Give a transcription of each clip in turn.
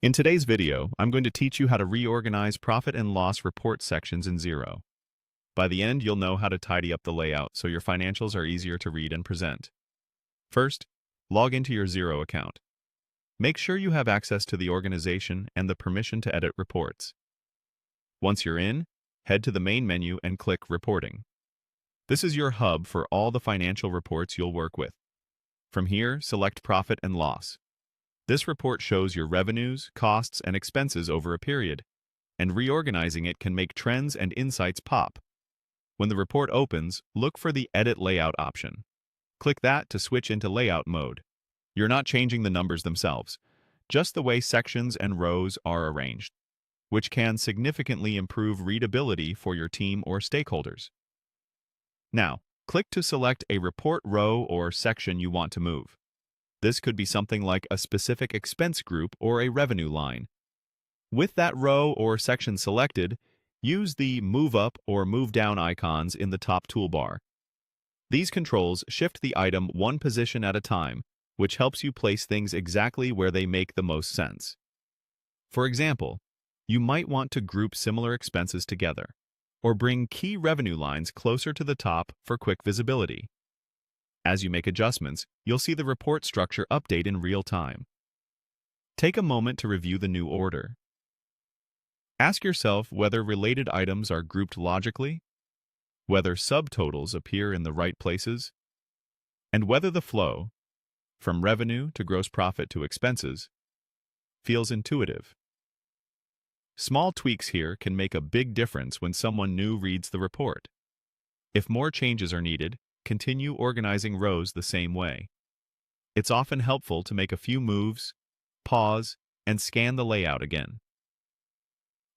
In today's video, I'm going to teach you how to reorganize profit and loss report sections in Xero. By the end, you'll know how to tidy up the layout so your financials are easier to read and present. First, log into your Xero account. Make sure you have access to the organization and the permission to edit reports. Once you're in, head to the main menu and click Reporting. This is your hub for all the financial reports you'll work with. From here, select Profit and Loss. This report shows your revenues, costs, and expenses over a period, and reorganizing it can make trends and insights pop. When the report opens, look for the Edit Layout option. Click that to switch into layout mode. You're not changing the numbers themselves, just the way sections and rows are arranged, which can significantly improve readability for your team or stakeholders. Now, click to select a report row or section you want to move. This could be something like a specific expense group or a revenue line. With that row or section selected, use the Move Up or Move Down icons in the top toolbar. These controls shift the item one position at a time, which helps you place things exactly where they make the most sense. For example, you might want to group similar expenses together, or bring key revenue lines closer to the top for quick visibility. As you make adjustments, you'll see the report structure update in real time. Take a moment to review the new order. Ask yourself whether related items are grouped logically, whether subtotals appear in the right places, and whether the flow, from revenue to gross profit to expenses, feels intuitive. Small tweaks here can make a big difference when someone new reads the report. If more changes are needed, continue organizing rows the same way. It's often helpful to make a few moves, pause, and scan the layout again.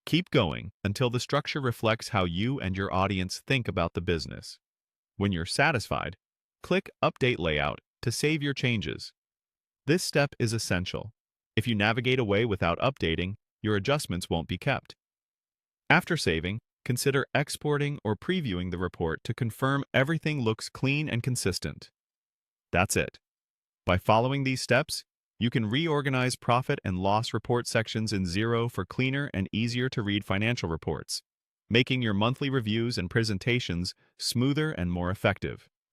Keep going until the structure reflects how you and your audience think about the business. When you're satisfied, click Update Layout to save your changes. This step is essential. If you navigate away without updating, your adjustments won't be kept. After saving, consider exporting or previewing the report to confirm everything looks clean and consistent. That's it. By following these steps, you can reorganize profit and loss report sections in Xero for cleaner and easier to read financial reports, making your monthly reviews and presentations smoother and more effective.